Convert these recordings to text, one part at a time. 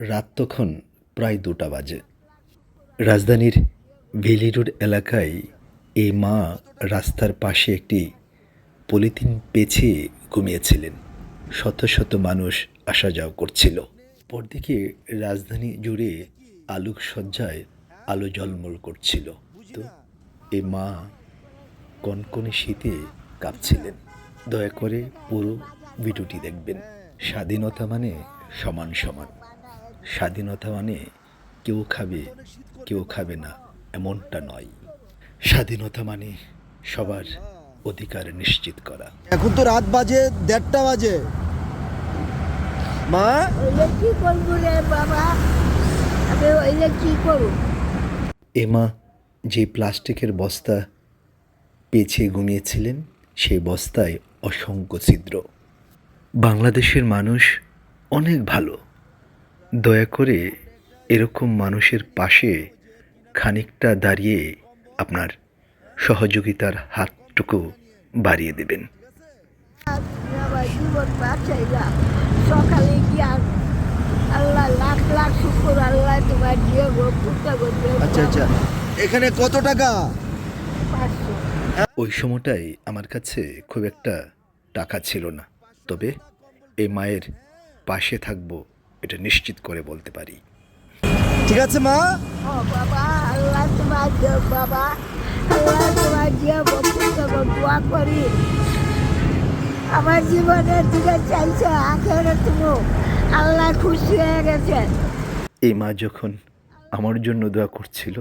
রাত তখন প্রায় ২টা বাজে। রাজধানীর ভেলি রোড এলাকায় এই মা রাস্তার পাশে একটি পলিথিন পেঁচিয়ে ঘুমিয়েছিলেন। শত শত মানুষ আসা যাওয়া করছিল। পরদিকে রাজধানী জুড়ে আলোকসজ্জায় আলো ঝলমল করছিল। তো এই মা কনকনে শীতে কাঁপছিলেন। দয়া করে পুরো ভিডিওটি দেখবেন। স্বাধীনতা মানে সমান সমান। স্বাধীনতা মানে কেউ খাবে কেউ খাবে না এমনটা নয়। স্বাধীনতা মানে সবার অধিকার নিশ্চিত করা। এখন তো রাত বাজে ১:৩০ বাজে। মা ওইলে কি করবো রে বাবা, আমি ওইলে কি করবো? এমা যে প্লাস্টিকের বস্তা পেঁচিয়ে ঘুমিয়েছিলেন সেই বস্তায় অসংখ্য ছিদ্র। বাংলাদেশের মানুষ অনেক ভালো। দয়া করে এরকম মানুষের পাশে খানিকটা দাঁড়িয়ে আপনার সহযোগিতার হাতটুকু বাড়িয়ে দেবেন। আমার জীবন বাঁচাইলাম সকালে গিয়া। আল্লাহ লাখ লাখ শুকুর, আল্লাহ তোমার দিয়ে ভক্তটা করবে। আচ্ছা আচ্ছা, এখানে কত টাকা? 500। ওই সময়টাই আমার কাছে খুব একটা টাকা ছিল না, তবে এই মায়ের পাশে থাকবো এটা নিশ্চিত করে বলতে পারি। ঠিক আছে মা। ও বাবা, আল্লাহ তোমার দিও বাবা, আল্লাহ তোমার দিয়ে ভক্তটা দোয়া করি। আমার জীবনের দিকে চাইছে আখেরে তুমি, আল্লাহ খুশি হয়ে গেছে। এই মা যখন আমার জন্য দোয়া করছিল,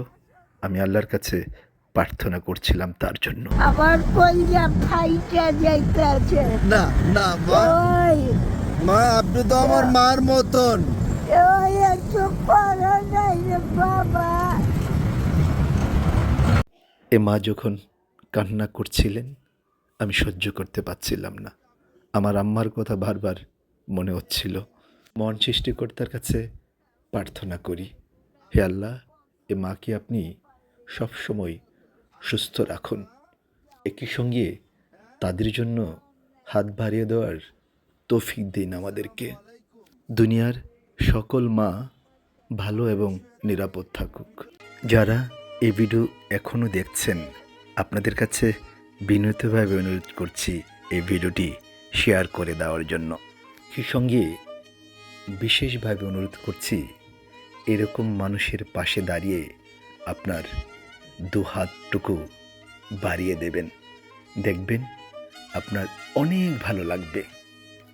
আমি আল্লাহর কাছে প্রার্থনা করছিলাম তার জন্য। আমার কইয়া ফাইটা যাইতে আছে। না না মা, ওই মা আপনি তো আমার মার মতন। ওই একটু করো নাই রে বাবা। এ মা যখন কান্না করছিলেন আমি সহ্য করতে পারছিলাম না। আমার আম্মার কথা বারবার মনে হচ্ছিল। মন সৃষ্টিকর্তার কাছে প্রার্থনা করি, হে আল্লাহ, এ মাকে আপনি সবসময় সুস্থ রাখুন। একই সঙ্গে তাদের জন্য হাত বাড়িয়ে দেওয়ার তৌফিক দিন আমাদেরকে। দুনিয়ার সকল মা ভালো এবং নিরাপদ থাকুক। যারা এই ভিডিও এখনও দেখছেন, আপনাদের কাছে বিনীতভাবে অনুরোধ করছি এই ভিডিওটি শেয়ার করে দেওয়ার জন্য। সেই সঙ্গে বিশেষভাবে অনুরোধ করছি এরকম মানুষের পাশে দাঁড়িয়ে আপনার দু হাতটুকু বাড়িয়ে দেবেন। দেখবেন আপনার অনেক ভালো লাগবে।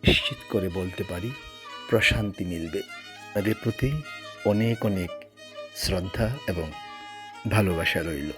নিশ্চিত করে বলতে পারি প্রশান্তি মিলবে। তাদের প্রতি অনেক অনেক শ্রদ্ধা এবং ভালোবাসা রইল।